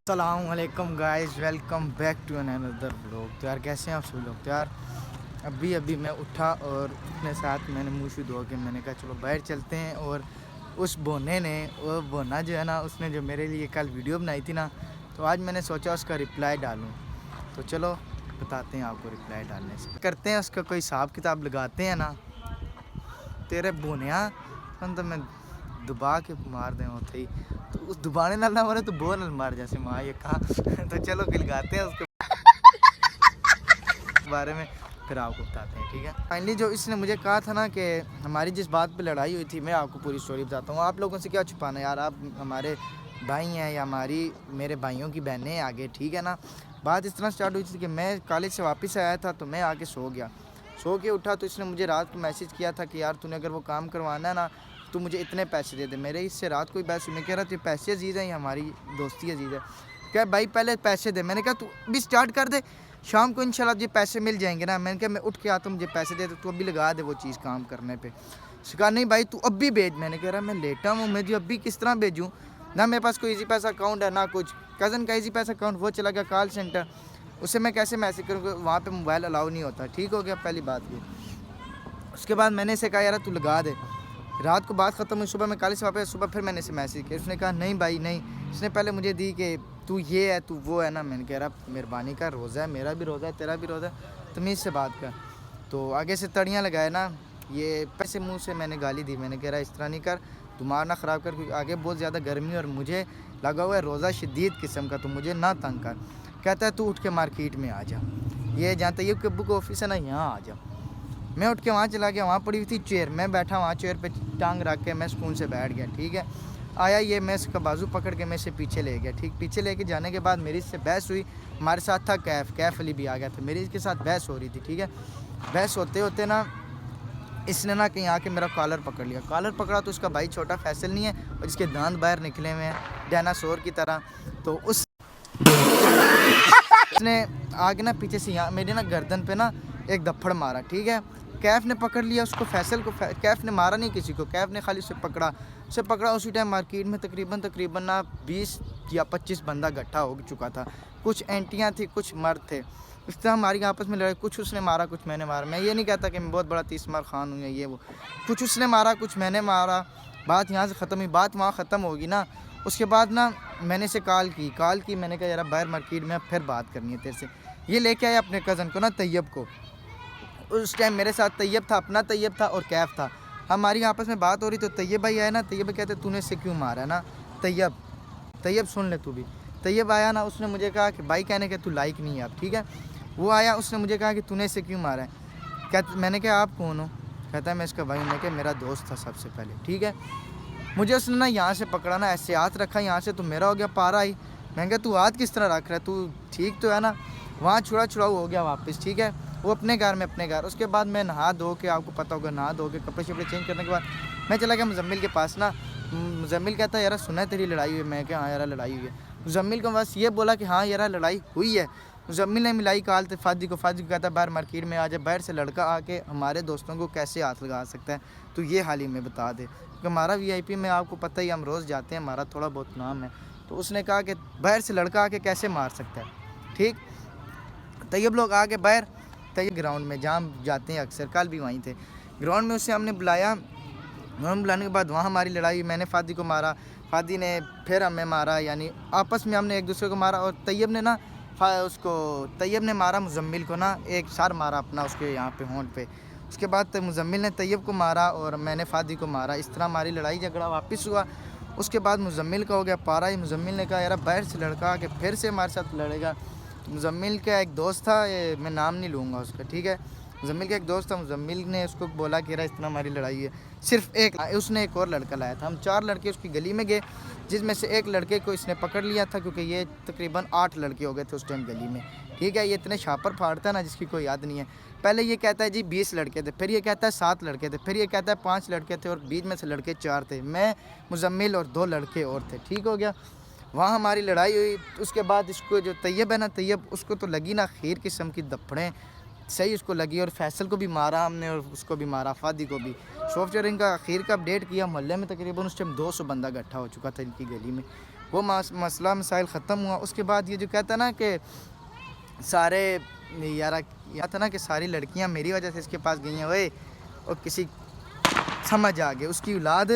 अस्सलामुअलैकुम guys, welcome back to an another blog. तो यार कैसे हैं आप सब लोग? तो यार अभी मैं उठा और अपने साथ मैंने मुँह शु धो के मैंने कहा चलो बाहर चलते हैं। और उस बोने ने वो बोना जो है ना, उसने जो मेरे लिए कल वीडियो बनाई थी ना, तो आज मैंने सोचा उसका रिप्लाई डालूँ। तो चलो बताते हैं आपको रिप्लाई डालने से करते हैं उसका कोई हिसाब किताब लगाते हैं ना। तेरे बोनिया तो मैं दबा के मार दें होते ही, तो उस दुबाने नाल ना मारे तो बो नाल मार जैसे माँ ये कहा। तो चलो गिलगाते हैं उसके बारे में, फिर आपको बताते हैं, ठीक है। फाइनली जो इसने मुझे कहा था ना कि हमारी जिस बात पे लड़ाई हुई थी, मैं आपको पूरी स्टोरी बताता हूँ। आप लोगों से क्या छुपाना यार, आप हमारे भाई हैं या हमारी मेरे भाइयों की बहनें हैं आगे, ठीक है ना। बात इस तरह स्टार्ट हुई थी कि मैं कॉलेज से वापस आया था, तो मैं आके सो गया। सो के उठा तो इसने मुझे रात को मैसेज किया था कि यार तूने अगर वो काम करवाना है ना, तो मुझे इतने पैसे दे दे। मेरे इससे रात को ही बहस, मैं कह रहा था पैसे अजीज़ हैं या हमारी दोस्ती अजीज़ है। क्या भाई पहले पैसे दे। मैंने कहा तू अभी स्टार्ट कर दे, शाम को इंशाल्लाह तुझे पैसे मिल जाएंगे ना। मैंने कहा मैं उठ के आता हूँ, मुझे पैसे दे, तो तू अभी लगा दे वो चीज़ काम करने पे। उसने कहा नहीं भाई तू अभी भेज। मैंने कह रहा मैं लेटा हूँ, मैं जो अभी किस तरह भेजूँ, ना मेरे पास कोई ईजी पैसा अकाउंट है ना कुछ। कज़न का ईजी पैसा अकाउंट वो चला गया कॉल सेंटर, उससे मैं कैसे मैसेज करूँगा, वहाँ पे मोबाइल अलाउ नहीं होता। ठीक हो गया पहली बात ये। उसके बाद मैंने इसे कहा यार तू लगा दे। रात को बात ख़त्म हुई, सुबह मैं कॉलेज से वापस, सुबह फिर मैंने इसे मैसेज किया। उसने कहा नहीं भाई नहीं। इसने पहले मुझे दी कि तू ये है तू वो है ना। मैंने कह रहा मेहरबानी का रोज़ा है, मेरा भी रोज़ा है, तेरा भी रोज़ा है, तमीज़ से बात कर। तो आगे से तड़ियाँ लगाए ना, ये पैसे मुँह से मैंने गाली दी। मैंने कह रहा इस तरह नहीं कर, दिमाग ना ख़राब कर, क्योंकि आगे बहुत ज़्यादा गर्मी और मुझे लगा हुआ है रोज़ा शदीद किस्म का, तो मुझे ना तंग कर। कहता है तू उठ के मार्केट में आ जा, ये जहाँ तैयब के बुक ऑफिस है ना, यहाँ आ जा। मैं उठ के वहाँ चला गया, वहाँ पड़ी हुई थी चेयर, मैं बैठा वहाँ चेयर पे टांग रख के मैं सुकून से बैठ गया। ठीक है, आया ये, मैं इसका बाजू पकड़ के मैं इसे पीछे ले गया। ठीक, पीछे लेके जाने के बाद मेरी इससे बहस हुई। हमारे साथ था कैफ अली भी आ गया था, मेरी इसके साथ बहस हो रही थी। ठीक है, बहस होते होते ना इसने ना कहीं आके मेरा कॉलर पकड़ लिया। कॉलर पकड़ा तो उसका भाई छोटा फैसल नहीं है और इसके दांत बाहर निकले हुए हैं डायनासोर की तरह। तो उसने आगे ना पीछे से यहाँ मेरी ना गर्दन पे ना एक दफड़ मारा। ठीक है, कैफ ने पकड़ लिया उसको, फैसल को। कैफ ने मारा नहीं किसी को, कैफ ने खाली उसे पकड़ा। उसी टाइम मार्केट में तकरीबन ना 20 या 25 बंदा इकट्ठा हो चुका था। कुछ एंटियाँ थी, कुछ मर्द थे। इस तरह हमारी आपस में लड़ाई, कुछ उसने मारा कुछ मैंने मारा। मैं ये नहीं कहता कि मैं बहुत बड़ा 30 मार खान हूँ या ये वो, कुछ उसने मारा कुछ मैंने मारा। बात यहाँ से ख़त्म हुई। बात वहाँ ख़त्म होगी ना, उसके बाद ना मैंने इसे कॉल की। मैंने कहा यार बाहर मार्केट में अब फिर बात करनी है तेरे से। ये लेके आया अपने कज़न को ना, तैयब को। उस टाइम मेरे साथ तैयब था, अपना तैयब था और कैफ था। हमारी आपस में बात हो रही, तो तैयब भाई आया ना। तैयब कहते तूने इसे क्यों मारा है ना। तैयब सुन ले तू भी। तैयब आया ना, उसने मुझे कहा कि भाई कहने के तू लाइक नहीं है अब। ठीक है, वो आया, उसने मुझे कहा कि तूने इसे क्यों मारा है। मैंने कहा आप कौन हो? कहता है मैं इसका भाई हूँ। मैं कहा मेरा दोस्त था सबसे पहले। ठीक है, मुझे उसने ना यहाँ से पकड़ा ना, ऐसे हाथ रखा यहाँ से, तो मेरा हो गया पारा ही। मैंने कहा तू हाथ किस तरह रख रहा है, तू ठीक तो है ना। वहाँ छुड़ाऊ हो गया वापस। ठीक है, वो अपने घर में अपने घर। उसके बाद मैं नहा धो के, आपको पता होगा, नहा धो के कपड़े शपड़े चेंज करने के बाद मैं चला गया मुजम्मिल के पास ना। मुजम्मिल कहता है यार सुना है तेरी लड़ाई हुई है। मैं क्या हाँ यार लड़ाई हुई है। मुजम्मिल को बस ये बोला कि हाँ यार लड़ाई हुई है। मुजम्मिल ने मिलाई कॉल थे फादी को कहता बाहर मार्केट में आ जाए, बाहर से लड़का आके हमारे दोस्तों को कैसे हाथ लगा सकता है, तो ये हाल ही में बता दे, क्योंकि हमारा VIP में आपको पता ही, हम रोज़ जाते हैं, हमारा थोड़ा बहुत नाम है। तो उसने कहा कि बाहर से लड़का आके कैसे मार सकता है। ठीक, तैयब लोग आके बाहर तैयब ग्राउंड में जहाँ जाते हैं अक्सर, कल भी वहीं थे ग्राउंड में, उससे हमने बुलाया। ग्राउंड बुलाने के बाद वहाँ हमारी लड़ाई, मैंने फादी को मारा, फादी ने फिर हमें मारा, यानी आपस में हमने एक दूसरे को मारा। और तैयब ने मारा मुजम्मिल को ना, एक सर मारा अपना उसके यहाँ पे होंठ पे। उसके बाद मुजम्मिल ने तैयब को मारा और मैंने फादी को मारा। इस तरह हमारी लड़ाई झगड़ा वापस हुआ। उसके बाद मुजम्मिल का हो गया पारा ही। मुजम्मिल ने कहा यार बाहर से लड़का आके फिर से हमारे साथ लड़ेगा। मुजम्मिल का एक दोस्त था, ये मैं नाम नहीं लूँगा उसका। ठीक है, मुजम्मिल का एक दोस्त था, मुजम्मिल ने उसको बोला कि यार इस तरह हमारी लड़ाई है। सिर्फ उसने एक और लड़का लाया था। हम 4 लड़के उसकी गली में गए, जिसमें से एक लड़के को इसने पकड़ लिया था, क्योंकि ये तकरीबन 8 लड़के हो गए थे उस टाइम गली में। ठीक है, ये इतने छापर फाड़ता है ना जिसकी कोई याद नहीं है। पहले ये कहता है जी 20 लड़के थे, फिर ये कहता है 7 लड़के थे, फिर ये कहता है 5 लड़के थे और बीच में से लड़के 4 थे, मैं, मुजम्मिल और 2 लड़के और थे। ठीक हो गया, वहाँ हमारी लड़ाई हुई। उसके बाद इसको जो तैयब है ना, तैयब उसको तो लगी ना खीर किस्म की दफड़ें, सही उसको लगी। और फैसल को भी मारा हमने और उसको भी मारा, फादी को भी। सॉफ्टवेयर इनका आखिर का अपडेट किया, मोहल्ले में तकरीबन उस टाइम 200 बंदा इकट्ठा हो चुका था इनकी गली में। वो मसला मसाइल ख़त्म हुआ। उसके बाद ये जो कहता है ना कि सारे यार या था ना कि सारी लड़कियां मेरी वजह से इसके पास गई हैं, ओए और किसी समझ आ गए उसकी औलाद।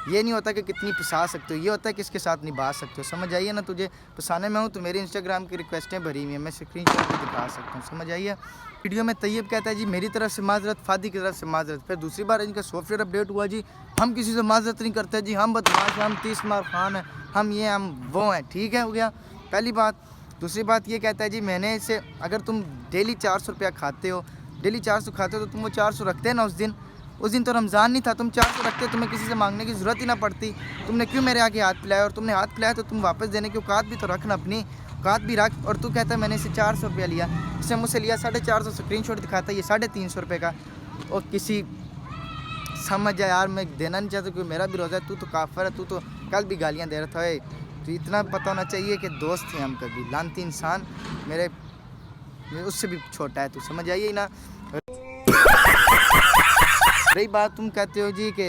ये नहीं होता कि कितनी फंसा सकते हो, ये होता है कि इसके साथ निभा सकते हो। समझ आइए ना, तुझे फंसाने में हूँ तो मेरी इंस्टाग्राम की रिक्वेस्टें भरी हुई हैं, मैं स्क्रीनशॉट भी दिखा सकता हूँ। समझ आइए। वीडियो में तैयब कहता है जी मेरी तरफ से माजरत, फ़ादी की तरफ से माजरत। फिर दूसरी बार इनका सॉफ्टवेयर अपडेट हुआ जी, हम किसी से माजरत नहीं करते जी, हम बदमाश हैं, हम 30 मार खान हैं, हम ये हम वो हैं। ठीक है, हो गया पहली बात। दूसरी बात ये कहता है जी मैंने इसे, अगर तुम डेली 400 रुपया खाते हो, डेली 400 खाते हो तो तुम वो 400 रखते हैं ना। उस दिन तो रमज़ान नहीं था, तुम 400 रखते, तुम्हें किसी से मांगने की ज़रूरत ही ना पड़ती। तुमने क्यों मेरे आगे हाथ पिलाया, और तुमने हाथ पिलाया तो तुम वापस देने की औकात भी तो रखना, अपनी औकात भी रख। और तू कहता है मैंने इसे 400 रुपया लिया, इसने मुझसे लिया 450, स्क्रीनशॉट दिखाता है ये 350 रुपये का। और किसी समझ जाए यार, मैं देना नहीं चाहता क्योंकि मेरा भी रोज़ा है, तू तो काफिर है, तू तो कल भी गालियाँ दे रहा था। तो इतना पता होना चाहिए कि दोस्त हैं हम कभी, लानती इंसान मेरे उससे भी छोटा है, तू समझ आइए ना। रही बात तुम कहते हो जी कि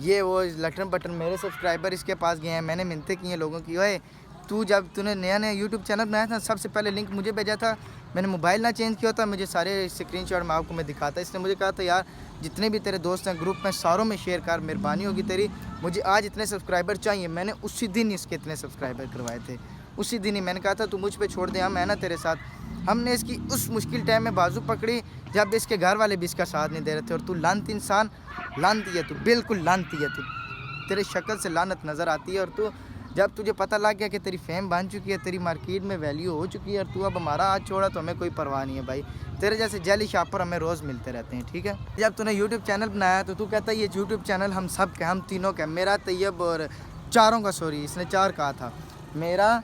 ये वो लटन बटन, मेरे सब्सक्राइबर इसके पास गए हैं, मैंने मिन्नतें की हैं लोगों की। ओए तू जब तूने नया नया यूट्यूब चैनल बनाया था, सबसे पहले लिंक मुझे भेजा था, मैंने मोबाइल ना चेंज किया था, मुझे सारे स्क्रीनशॉट मैं आपको मैं दिखाता। इसने मुझे कहा था यार जितने भी तेरे दोस्त हैं ग्रुप में सारों में शेयर कर, मेहरबानी होगी तेरी, मुझे आज इतने सब्सक्राइबर चाहिए। मैंने उसी दिन इसके इतने सब्सक्राइबर करवाए थे, उसी दिन ही मैंने कहा था तू मुझ पर छोड़ दे, हम है ना तेरे साथ। हमने इसकी उस मुश्किल टाइम में बाजू पकड़ी जब इसके घर वाले भी इसका साथ नहीं दे रहे थे। और तू लानती इंसान, लानती है तू, बिल्कुल लानती है तू, तेरे शक्ल से लानत नज़र आती है। और तू जब तुझे पता लग गया कि तेरी फेम बन चुकी है, तेरी मार्केट में वैल्यू हो चुकी है, और तू अब हमारा हाथ छोड़ा तो हमें कोई परवाह नहीं है भाई। तेरे जैसे जेली शॉपर हमें रोज़ मिलते रहते हैं। ठीक है, जब तूने यूट्यूब चैनल बनाया तो तू कहता है ये यूट्यूब चैनल हम सब के, हम तीनों का, मेरा, तैयब और चारों का, सॉरी इसने 4 कहा था, मेरा,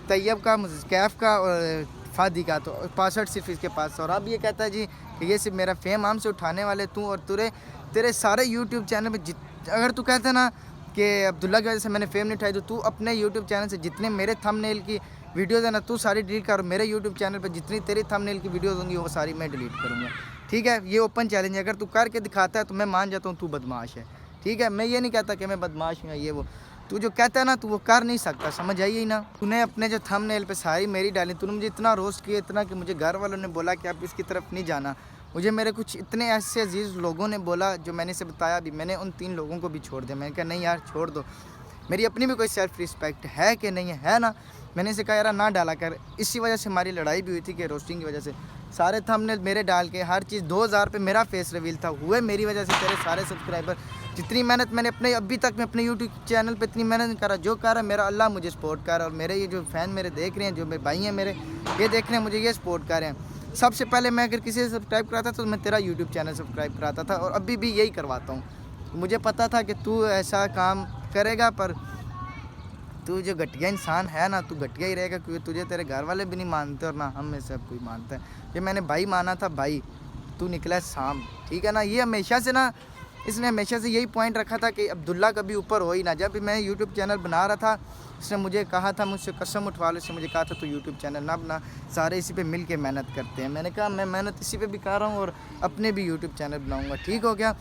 तैयब का, कैफ का और फ़ादी का, तो 65 सिर्फ इसके पास। और अब ये कहता है जी कि ये सिर्फ मेरा फेम आम से उठाने वाले तू और तेरे सारे यूट्यूब चैनल में अगर तू कहता है ना कि अब्दुल्ला की वजह से मैंने फेम नहीं उठाई, तो तू अपने यूट्यूब चैनल से जितने मेरे थंबनेल की वीडियोज़ है ना तू सारी डिलीट कर, मेरे यूट्यूब चैनल पर जितनी तेरी थंबनेल की वीडियोज़ होंगी वो सारी मैं डिलीट करूँगा। ठीक है, ये ओपन चैलेंज है, अगर तू करके दिखाता है तो मैं मान जाता हूँ तू बदमाश है। ठीक है, मैं ये नहीं कहता कि मैं बदमाश हूँ ये वो, तू जो कहता है ना तू वो कर नहीं सकता, समझ आई ही ना। तूने अपने जो थंबनेल पे सारी मेरी डाली, तूने मुझे इतना रोस्ट किया, इतना कि मुझे घर वालों ने बोला कि आप इसकी तरफ नहीं जाना। मुझे मेरे कुछ इतने ऐसे अजीज़ लोगों ने बोला, जो मैंने इसे बताया भी, मैंने उन 3 लोगों को भी छोड़ दिया। मैंने कहा नहीं यार छोड़ दो, मेरी अपनी भी कोई सेल्फ रिस्पेक्ट है कि नहीं है ना। मैंने इसे कहा यार ना डाला कर, इसी वजह से हमारी लड़ाई भी हुई थी कि रोस्टिंग की वजह से सारे थंबनेल मेरे डाल के हर चीज़ 2000 पे मेरा फेस रिवील था, हुए मेरी वजह से तेरे सारे सब्सक्राइबर। जितनी मेहनत मैंने अपने अभी तक मैं अपने यूट्यूब चैनल पे इतनी मेहनत करा, जो कर रहा है मेरा अल्लाह मुझे सपोर्ट कर रहा है। और मेरे ये जो फ़ैन मेरे देख रहे हैं, जो मेरे भाई हैं मेरे, ये देख रहे हैं मुझे, ये सपोर्ट कर रहे हैं। सबसे पहले मैं अगर किसी से सब्सक्राइब कराता तो मैं तेरा यूट्यूब चैनल सब्सक्राइब कराता था, और अभी भी यही करवाता हूँ। मुझे पता था कि तू ऐसा काम करेगा, पर तू जो घटिया इंसान है ना, तू घटिया ही रहेगा, क्योंकि तुझे तेरे घर वाले भी नहीं मानते और ना हम में से अब कोई मानता है। ये मैंने भाई माना था भाई, तू निकला है शाम। ठीक है ना, ये हमेशा से ना, इसने हमेशा से यही पॉइंट रखा था कि अब्दुल्ला कभी ऊपर हो ही ना। जब मैं यूट्यूब चैनल बना रहा था, इसने मुझे कहा था, मुझसे कसम उठवा लो, इसने मुझे कहा था तू यूट्यूब चैनल ना बना, सारे इसी पे मिल के मेहनत करते हैं। मैंने कहा मैं मेहनत इसी पे भी कर रहा हूँ और अपने भी यूट्यूब चैनल बनाऊँगा। ठीक हो गया।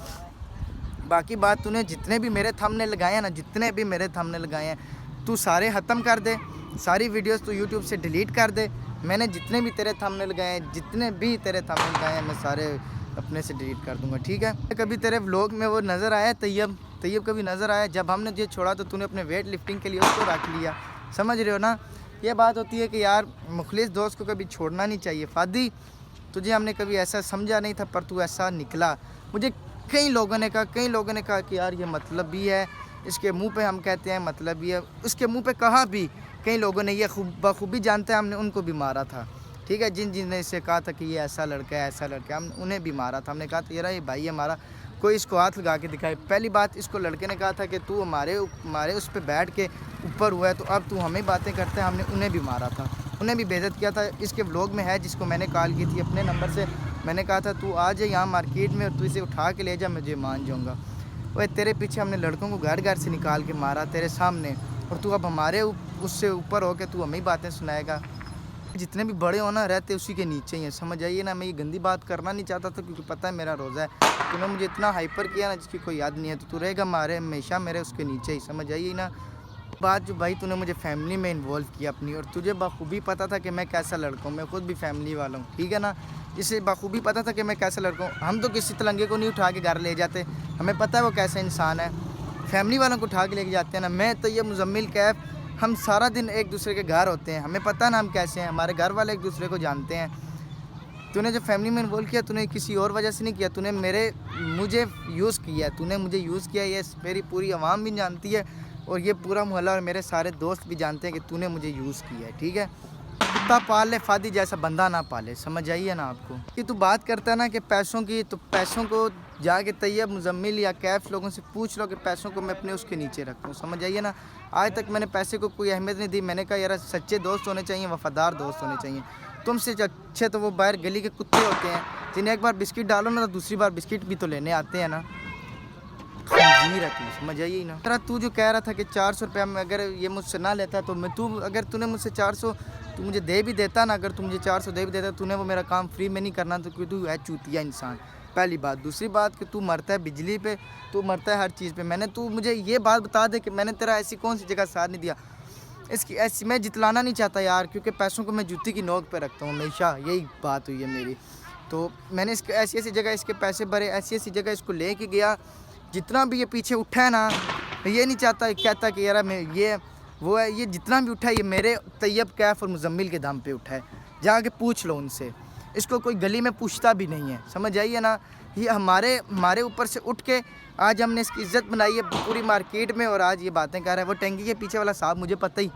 बाकी बात, तूने जितने भी मेरे थंबनेल लगाए हैं ना, जितने भी मेरे थंबनेल लगाए हैं, तू सारे ख़त्म कर दे, सारी वीडियोस तू यूट्यूब से डिलीट कर दे। मैंने जितने भी तेरे थंबनेल लगाए हैं, जितने भी तेरे थंबनेल लगाए हैं, मैं सारे अपने से डिलीट कर दूंगा। ठीक है, कभी तेरे व्लॉग में वो नज़र आया तैयब कभी नज़र आया? जब हमने तुझे छोड़ा तो तूने अपने वेट लिफ्टिंग के लिए उसको रख लिया, समझ रहे हो ना। ये बात होती है कि यार मुखलिस दोस्त को कभी छोड़ना नहीं चाहिए। फ़ादी, तुझे हमने कभी ऐसा समझा नहीं था, पर तू ऐसा निकला। मुझे कई लोगों ने कहा कि यार ये मतलब भी है, इसके मुंह पे हम कहते हैं मतलब भी है, उसके मुंह पे कहा भी कई लोगों ने, ये बखूबी जानते हैं, हमने उनको भी मारा था। ठीक है, जिन ने इससे कहा था कि ये ऐसा लड़का है, ऐसा लड़का है, हम उन्हें भी मारा था। हमने कहा था यार ये भाई है हमारा, कोई इसको हाथ लगा के दिखाए। पहली बात, इसको लड़के ने कहा था कि तू हमारे उस पर बैठ के ऊपर हुआ है, तो अब तू हमें बातें करते हैं। हमने उन्हें भी मारा था, उन्हें भी बेइज्जत किया था। इसके व्लॉग में है, जिसको मैंने कॉल की थी अपने नंबर से, मैंने कहा था तू आ जा यहाँ मार्केट में और तू इसे उठा के ले जा, मुझे मान जाऊँगा। वह तेरे पीछे हमने लड़कों को घर घर से निकाल के मारा तेरे सामने, और तू अब हमारे उससे ऊपर हो के तू हमें ही बातें सुनाएगा। जितने भी बड़े हो ना, रहते उसी के नीचे ही हैं, समझ आइए ना। मैं ये गंदी बात करना नहीं चाहता था, क्योंकि पता है मेरा रोज़ा है। तूने मुझे इतना हाइपर किया ना जिसकी कोई याद नहीं है, तो तू रहेगा हमारे हमेशा मेरे उसके नीचे ही, समझ आइए ना। बात जो भाई तूने मुझे फैमिली में इन्वॉल्व किया अपनी, और तुझे बखूबी पता था कि मैं कैसा लड़का हूँ, मैं खुद भी फैमिली वाला हूँ, ठीक है ना। इसे बखूबी पता था कि मैं कैसा लड़का हूँ। हम तो किसी तलंगे को नहीं उठा के घर ले जाते, हमें पता है वो कैसा इंसान है। फैमिली वालों को उठा के लेके जाते हैं ना। मैं तो ये मुजम्मिल कैफ, हम सारा दिन एक दूसरे के घर होते हैं, हमें पता ना हम कैसे हैं, हमारे घर वाले एक दूसरे को जानते हैं। तूने जो फैमिली में इन्वॉल्व किया, तूने किसी और वजह से नहीं किया, तूने मुझे यूज़ किया, तूने मुझे यूज़ किया। ये मेरी पूरी आवाम भी जानती है, और ये पूरा मोहल्ला और मेरे सारे दोस्त भी जानते हैं कि तूने मुझे यूज़ किया है, ठीक है। कुत्ता पाल ले, फादी जैसा बंदा ना पाले, समझ आइए ना आपको। कि तू बात करता है ना कि पैसों की, तो पैसों को जाके तैयब, मुजम्मिल या कैफ लोगों से पूछ लो कि पैसों को मैं अपने उसके नीचे रखूँ, समझ आइए ना। आज तक मैंने पैसे को कोई अहमियत नहीं दी। मैंने कहा यार सच्चे दोस्त होने चाहिए, वफ़ादार दोस्त होने चाहिए। तुमसे अच्छे तो वो बाहर गली के कुत्ते होते हैं, जिन्हें एक बार बिस्किट डालो ना तो दूसरी बार बिस्किट भी तो लेने आते हैं ना। खंजीर है तू, समझ आई ना। तेरा तू जो कह रहा था कि 400 रुपया में अगर ये मुझसे ना लेता तो मैं, अगर तूने मुझसे 400 तू मुझे दे भी देता ना, अगर तू मुझे 400 दे भी देता, तूने वो मेरा काम फ्री में नहीं करना, तो क्योंकि तू है चूतिया इंसान, पहली बात। दूसरी बात कि तू मरता है बिजली पे, तू मरता है हर चीज़ पे। मैंने, तू मुझे ये बात बता दे कि मैंने तेरा ऐसी कौन सी जगह साथ नहीं दिया। इसकी ऐसी मैं जितलाना नहीं चाहता यार, क्योंकि पैसों को मैं जूती की नोक पे रखता हूँ हमेशा, यही बात हुई है मेरी। तो मैंने इसके ऐसी ऐसी जगह इसके पैसे भरे, ऐसी ऐसी जगह इसको ले के गया। जितना भी ये पीछे उठा है ना, ये नहीं चाहता, कहता कि यार मैं ये वो है, ये जितना भी उठा है ये मेरे तैयब कैफ और मुजम्मिल के दम पे उठा है। जाके पूछ लो उनसे, इसको कोई गली में पूछता भी नहीं है, समझ आइए ना। ये हमारे ऊपर से उठ के आज हमने इसकी इज़्ज़त बनाई है पूरी मार्केट में, और आज ये बातें कर रहा है। वो टंकी के पीछे वाला साहब मुझे पता ही,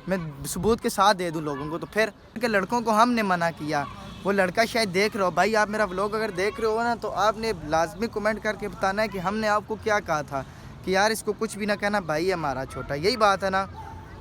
मैं सबूत के साथ दे दूँ लोगों को। तो फिर के लड़कों को हमने मना किया, वो लड़का शायद देख रहे हो भाई, आप मेरा व्लॉग अगर देख रहे हो ना, तो आपने लाजमी कमेंट करके बताना है कि हमने आपको क्या कहा था कि यार इसको कुछ भी ना कहना, भाई है हमारा छोटा, यही बात है ना।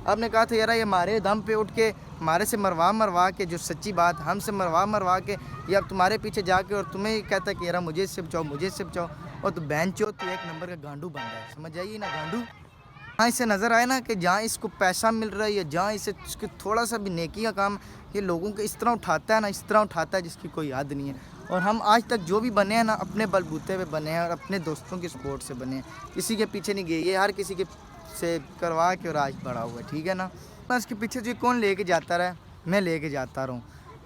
आपने कहा था यार ये हमारे दम पे उठ के हमारे से मरवा के, जो सच्ची बात हमसे मरवा के ये अब तुम्हारे पीछे जाके और तुम्हें ही कहता है कि यार मुझे इससे बचाओ, मुझे इससे बचाओ, और तो बहन चो तो एक नंबर का गांडू बन रहा है, समझ आइए ना गांडू। जहाँ इसे नज़र आए ना कि जहाँ इसको पैसा मिल रहा है या जहाँ इसे इसके थोड़ा सा भी नेकी का काम, ये लोगों को इस तरह उठाता है ना, इस तरह उठाता है जिसकी कोई हद नहीं है। और हम आज तक जो भी बने हैं ना, अपने बलबूते पे बने हैं और अपने दोस्तों की सपोर्ट से बने हैं, किसी के पीछे नहीं गए। ये हर किसी के से करवा के और आज बढ़ा हुआ है, ठीक है ना। मैं इसके पीछे जो कौन लेके जाता रहा, मैं लेके जाता रहूँ,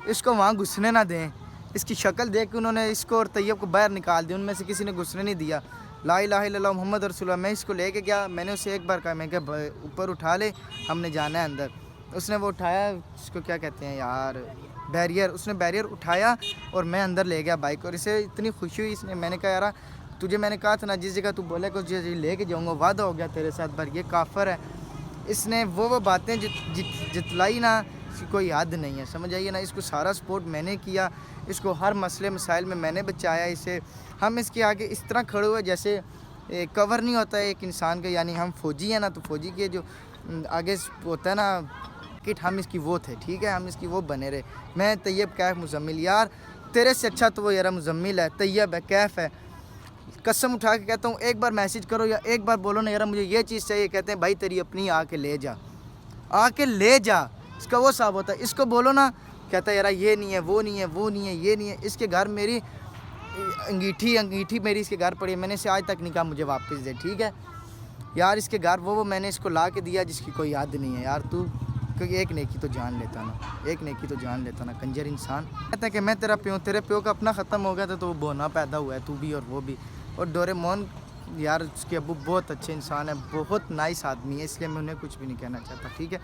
इसको वहाँ घुसने ना दें। इसकी शक्ल देख के उन्होंने इसको और तैयब को बाहर निकाल दिया, उनमें से किसी ने घुसने नहीं दिया। ला इलाहा इल्लल्लाह मोहम्मद रसूलुल्लाह। मैं इसको लेके गया, मैंने उसे एक बार कहा, मैं क्या ऊपर उठा ले, हमने जाना है अंदर। उसने वो उठाया, इसको क्या कहते हैं यार, बैरियर, उसने बैरियर उठाया और मैं अंदर ले गया बाइक। और इसे इतनी खुशी हुई, इसने, मैंने कहा यार तुझे मैंने कहा था ना, जिस जगह तू बोले को लेके जाऊँगा, वादा हो गया तेरे साथ, पर ये काफर है। इसने वो बातें जितलाई ना, इसकी कोई याद नहीं है, समझ आइए ना। इसको सारा सपोर्ट मैंने किया, इसको हर मसले मसाइल में मैंने बचाया इसे। हम इसके आगे इस तरह खड़े हुए जैसे कवर नहीं होता है एक इंसान का, यानी हम फौजी हैं ना, तो फौजी के जो आगे होता है ना किट, हम इसकी वो थे, ठीक है, हम इसकी वो बने रहे। मैं तैयब कैफ मुजम्मिल, यार तेरे से अच्छा तो वो यार मुजम्मिल है, तैयब है, कैफ है। कसम उठा के कहता हूँ, एक बार मैसेज करो या एक बार बोलो ना यार मुझे ये चीज़ चाहिए, कहते हैं भाई तेरी अपनी आके ले जा, आके ले जा। इसका वो साहब होता है, इसको बोलो ना, कहता है यार ये नहीं है, वो नहीं है, वो नहीं है, ये नहीं है। इसके घर मेरी अंगीठी मेरी इसके घर पड़ी है, मैंने इसे आज तक नहीं कहा मुझे वापस दे, ठीक है यार। इसके घर वो मैंने इसको ला के दिया जिसकी कोई याद नहीं है यार। तू क्योंकि एक नेकी तो जान लेता ना, एक नेकी तो जान लेता ना, कंजर इंसान। कहता है कि मैं तेरा प्यो, तेरे प्यो का अपना ख़त्म हो गया था तो वो बोना पैदा हुआ है, तू भी और वो भी। और डोरेमोन यार उसके अब्बू बहुत अच्छे इंसान है, बहुत नाइस आदमी है, इसलिए मैं उन्हें कुछ भी नहीं कहना चाहता, ठीक है।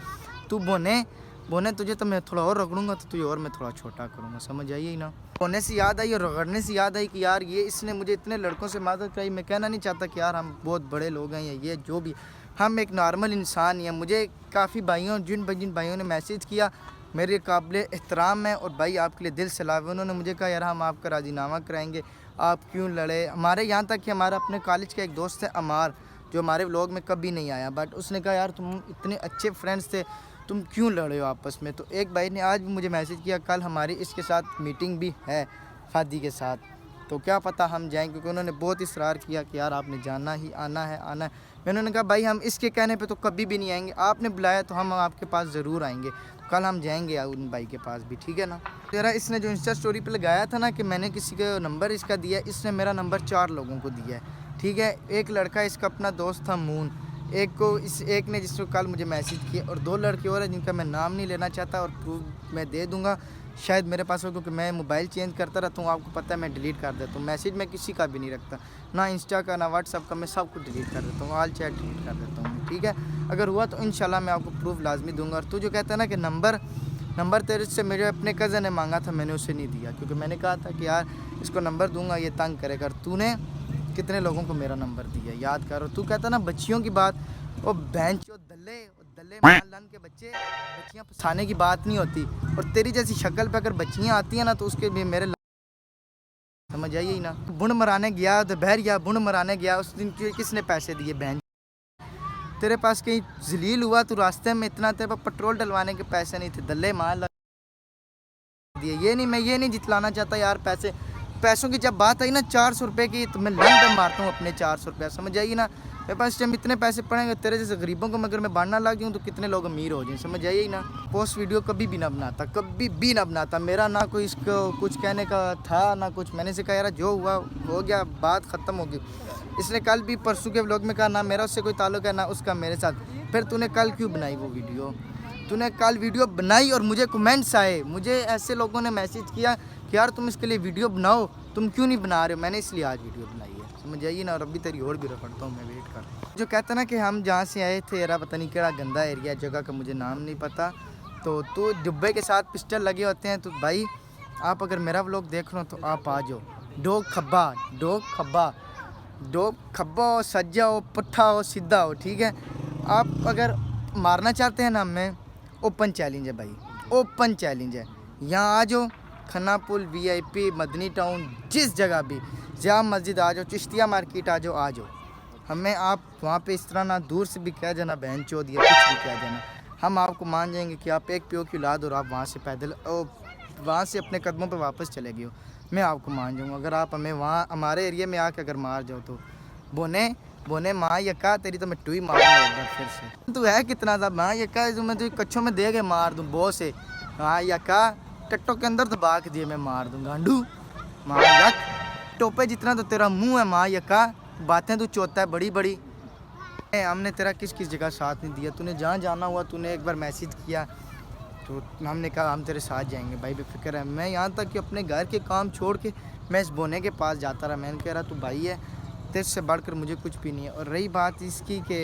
तू बोने तुझे तो मैं थोड़ा और रगड़ूंगा, तो तुझे और मैं थोड़ा छोटा करूँगा, समझ आइए ना। बोने से याद आई और रगड़ने से याद आई कि यार ये इसने मुझे इतने लड़कों से मदद कराई। मैं कहना नहीं चाहता कि यार हम बहुत बड़े लोग हैं या ये जो भी, हम एक नॉर्मल इंसान ही हैं। मुझे काफ़ी भाइयों, जिन भाइयों ने मैसेज किया, मेरे काबिल एहतराम है और भाई आपके लिए दिल से लावे। उन्होंने मुझे कहा यार हम आपका राजीनामा कराएंगे, आप क्यों लड़े। हमारे यहाँ तक कि हमारा अपने कॉलेज का एक दोस्त है अमार, जो हमारे व्लॉग में कभी नहीं आया, बट उसने कहा यार तुम इतने अच्छे फ्रेंड्स थे, तुम क्यों लड़े हो आपस में। तो एक भाई ने आज भी मुझे मैसेज किया, कल हमारी इसके साथ मीटिंग भी है फादी के साथ, तो क्या पता हम जाएं, क्योंकि उन्होंने बहुत इसरार किया कि यार आपने जाना ही, आना है आना है। मैंने उन्होंने कहा भाई हम इसके कहने पे तो कभी भी नहीं आएंगे, आपने बुलाया तो हम आपके पास ज़रूर आएंगे, तो कल हम जाएंगे उन भाई के पास भी, ठीक है ना। तेरा इसने जो इंस्टा स्टोरी पे लगाया था ना कि मैंने किसी का नंबर इसका दिया, इसने मेरा नंबर 4 लोगों को दिया है, ठीक है। एक लड़का इसका अपना दोस्त था मून, एक को इस एक ने जिसको कल मुझे मैसेज किया, और 2 लड़के और हैं जिनका मैं नाम नहीं लेना चाहता, और प्रूफ मैं दे दूंगा शायद मेरे पास हो, क्योंकि मैं मोबाइल चेंज करता रहता हूँ, आपको पता है मैं डिलीट कर देता हूँ मैसेज, मैं किसी का भी नहीं रखता, ना इंस्टा का ना व्हाट्सअप का, मैं सब कुछ डिलीट कर देता हूँ, ऑल चैट डिलीट कर देता हूँ, ठीक है। अगर हुआ तो इंशाल्लाह मैं आपको प्रूफ लाजमी दूंगा। और तू जो कहता है ना कि नंबर तेरे से मेरे अपने कज़न ने मांगा था, मैंने उसे नहीं दिया, क्योंकि मैंने कहा था कि यार इसको नंबर दूंगा ये तंग करेगा। तूने कितने लोगों को मेरा नंबर दिया याद कर। और तू कहता ना बच्चियों की बात, वो बेंच दल्ले लन के बच्चियाँ फंसाने की बात नहीं होती, और तेरी जैसी शक्ल पे अगर बच्चियाँ आती हैं ना तो उसके भी मेरे समझ आइए ही ना। बुण मराने गया तो बहर गया, बुण मराने गया, उस दिन किसने पैसे दिए बहन, तेरे पास कहीं जलील हुआ तू रास्ते में, इतना तेरे पास पेट्रोल डलवाने के पैसे नहीं थे, दल्ले मार दिए। ये नहीं, मैं ये नहीं जितलाना चाहता यार, पैसों की जब बात आई ना 400 रुपये की, तो मैं लन पे मारता हूँ अपने 400 रुपये, समझ आइए ना। मेरे पास टाइम इतने पैसे पड़ेंगे, तेरे जैसे गरीबों को अगर मैं बांटना लग जाऊँ तो कितने लोग अमीर हो जाएं, समझ आइए ना। पोस्ट वीडियो कभी भी ना बनाता, कभी भी ना बनाता, मेरा ना कोई इसको कुछ कहने का था ना कुछ, मैंने से कहा यार जो हुआ हो गया, बात ख़त्म हो गई। इसने कल भी परसों के व्लॉग में कहा ना मेरा उससे कोई ताल्लुक है ना उसका मेरे साथ, फिर तूने कल क्यों बनाई वो वीडियो, तूने कल वीडियो बनाई और मुझे कमेंट्स आए, मुझे ऐसे लोगों ने मैसेज किया कि यार तुम इसके लिए वीडियो बनाओ, तुम क्यों नहीं बना रहे हो, मैंने इसलिए आज वीडियो बनाई है, समझ आइए ना। और अभी तेरी और भी रखता हूँ मैं, वेट कर। जो कहता ना कि हम जहाँ से आए थे यार पता नहीं क्या गंदा एरिया, जगह का मुझे नाम नहीं पता, तो तू डिब्बे के साथ पिस्टल लगे होते हैं, तो भाई आप अगर मेरा व्लॉग देख रहे हो तो आप आ जाओ, डोग खब्बा हो, सज्जा हो, पुट्ठा हो, सीधा हो, ठीक है। आप अगर मारना चाहते हैं ना, मैं ओपन चैलेंज है भाई, ओपन चैलेंज है, यहाँ आ जाओ, खन्ना पुल, VIP, मदनी टाउन, जिस जगह भी, जाम मस्जिद आ जाओ, चिश्तिया मार्केट आ जाओ, हमें आप वहाँ पे इस तरह ना दूर से भी कह जाना बहन चोद या कुछ भी कह जाना, हम आपको मान जाएंगे कि आप एक प्यो की औलाद और आप वहाँ से पैदल वहाँ से अपने कदमों पे वापस चले गए हो, मैं आपको मान जाऊँगा। अगर आप हमें वहाँ हमारे एरिया में आके अगर मार जाओ तो बोने माँ यक्का तेरी तो मैं टूई मारूंगा एक बार फिर से। तू है कितना था माँ यक्का, मैं तुझे कच्छों में दे के मार दूँ बहुत से, हाँ यक्का टट्टों के अंदर दबा के दिए मैं मार दूँ गांडू, माँ यक टोपे जितना तो तेरा मुंह है माँ यक्का, बातें तू चोता है बड़ी बड़ी। हमने तेरा किस जगह साथ नहीं दिया, तूने जहाँ जाना हुआ तूने एक बार मैसेज किया तो हमने कहा हम तेरे साथ जाएंगे भाई बेफिक्र है। मैं यहाँ तक कि अपने घर के काम छोड़ के मैं इस बोने के पास जाता रहा, मैंने कह रहा तू भाई है, तेरे से बढ़कर मुझे कुछ भी नहीं है। और रही बात इसकी कि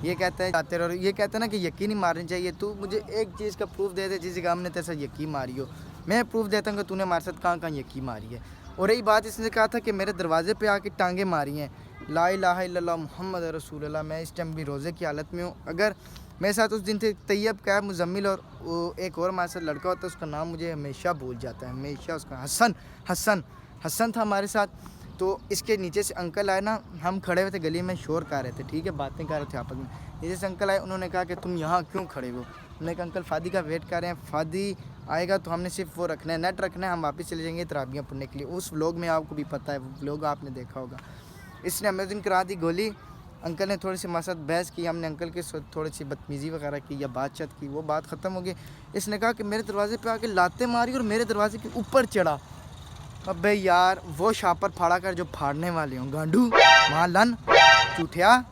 ये कहता है तेरे, और ये कहता है ना कि यकीन ही मारनी चाहिए, तू मुझे एक चीज़ का प्रूफ दे दे जिस जगह हमने तेरे साथ यकीन मारी हो, मैं प्रूफ देता हूँ कि तूने हमारे साथ कहाँ यकीन मारी है। और रही बात इसने कहा था कि मेरे दरवाजे पे आके टांगे मारी हैं, ला इलाहा इल्लल्लाह मुहम्मद रसूलुल्लाह, मैं इस टाइम भी रोज़े की हालत में हूँ। अगर मेरे साथ उस दिन थे तैयब, कैब, मुजम्मिल और वो एक और हमारे साथ लड़का होता है, उसका नाम मुझे हमेशा भूल जाता है, हमेशा उसका हसन था हमारे साथ। तो इसके नीचे से अंकल आए ना, हम खड़े हुए थे गली में, शोर कर रहे थे, ठीक है, बातें कर रहे थे आपस में, नीचे से अंकल आए, उन्होंने कहा कि तुम यहाँ क्यों खड़े हो, हमने कहा अंकल फ़ादी का वेट कर रहे हैं, फ़ादी आएगा तो हमने सिर्फ वो रखना है, नेट रखना है, हम वापस चले जाएंगे तराबियाँ पढ़ने के लिए। उस व्लॉग में आपको भी पता है, वो व्लॉग आपने देखा होगा। इसने हमें दिन करा दी गोली, अंकल ने थोड़ी सी हमारे साथ बहस की, हमने अंकल के साथ थोड़ी सी बदतमीज़ी वगैरह की या बातचीत की, वो बात ख़त्म हो गई। इसने कहा कि मेरे दरवाजे पे आके लाते मारी और मेरे दरवाजे के ऊपर चढ़ा। अबे यार वो शापर फाड़ा कर जो फाड़ने वाले हों, गांडू मालन चूठिया,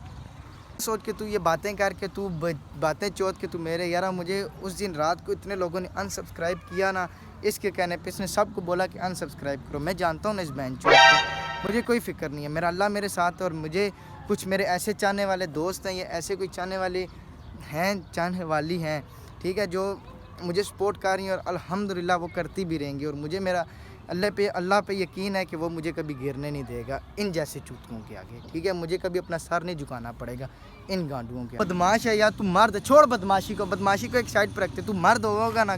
सोच के तू ये बातें करके तू बातें चोत के तू मेरे यार, मुझे उस दिन रात को इतने लोगों ने अनसब्सक्राइब किया ना, इसके कहने पे इसने सबको बोला कि अनसब्सक्राइब करो। मैं जानता हूँ ना इस बहन चोत को, मुझे कोई फ़िक्र नहीं है, मेरा अल्लाह मेरे साथ है। और मुझे कुछ मेरे ऐसे चाहने वाले दोस्त हैं या ऐसे कोई चाहने वाली हैं, ठीक है, जो मुझे सपोर्ट कर रही हैं और अल्हम्दुलिल्लाह वो करती भी रहेंगी। और मुझे मेरा अल्लाह पे यकीन है कि वो मुझे कभी गिरने नहीं देगा इन जैसे चूतियों के आगे, ठीक है, मुझे कभी अपना सर नहीं झुकाना पड़ेगा इन गांडुओं के। बदमाश है यार, तू मर्द, छोड़ बदमाशी को एक साइड पर रखते, तू मर्द होगा ना,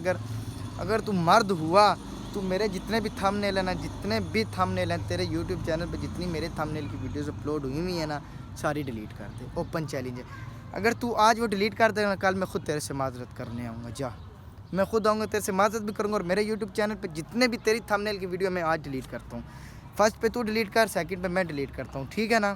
अगर तू मर्द हुआ तू मेरे जितने भी थंबनेल हैं तेरे यूट्यूब चैनल पे, जितनी मेरे थंबनेल की वीडियोस अपलोड हुई है ना, सारी डिलीट कर दे। ओपन चैलेंज है, अगर तू आज वो डिलीट कर देगा, कल मैं खुद तेरे से माजरत करने आऊँगा, जा मैं खुद आऊँगा तेरे से माजरत भी करूँगा। और मेरे यूट्यूब चैनल पे जितने भी तेरी थंबनेल की वीडियो मैं आज डिलीट करता हूँ, फर्स्ट पे तू डिलीट कर, सेकंड पे मैं डिलीट करता हूँ, ठीक है ना।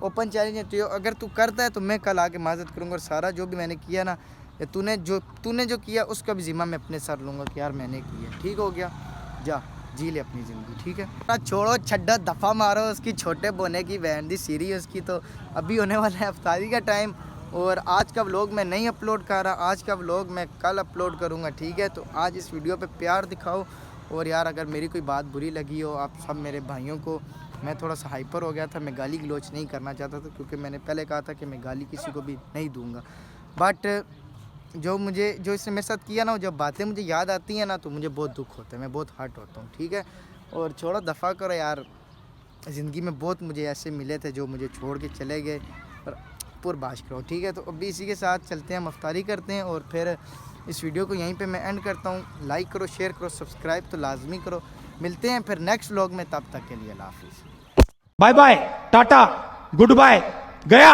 ओपन चैलेंज है, तो अगर तू करता है तो मैं कल आके माजरत करूँगा, और सारा जो भी मैंने किया ना, या तूने जो किया उसका भी ज़िम्मा मैं अपने सर लूँगा कि यार मैंने किया, ठीक हो गया, जा जी ले अपनी ज़िंदगी, ठीक है। छोड़ो छड्डा, दफ़ा मारो उसकी छोटे बोने की बहन दी सीरी, उसकी तो अभी होने वाला है अफ्तारी का टाइम, और आज का व्लॉग मैं नहीं अपलोड कर रहा, आज का व्लॉग मैं कल अपलोड करूँगा, ठीक है। तो आज इस वीडियो पे प्यार दिखाओ। और यार अगर मेरी कोई बात बुरी लगी हो आप सब मेरे भाइयों को, मैं थोड़ा सा हाइपर हो गया था, मैं गाली गलौच नहीं करना चाहता था, क्योंकि मैंने पहले कहा था कि मैं गाली किसी को भी नहीं दूँगा। बट जो इसने मेरे साथ किया ना, जब बातें मुझे याद आती हैं ना तो मुझे बहुत दुख होता है, मैं बहुत हर्ट होता हूँ, ठीक है। और छोड़ो, दफ़ा करो यार, ज़िंदगी में बहुत मुझे ऐसे मिले थे जो मुझे छोड़ के चले गए, और पुरबाश करो, ठीक है। तो अभी इसी के साथ चलते हैं, अफ्तारी करते हैं और फिर इस वीडियो को यहीं पे मैं एंड करता हूँ। लाइक करो, शेयर करो, सब्सक्राइब तो लाजमी करो। मिलते हैं फिर नेक्स्ट व्लॉग में, तब तक के लिए अल्लाह हाफिज़। Bye bye, tata, good bye, गया।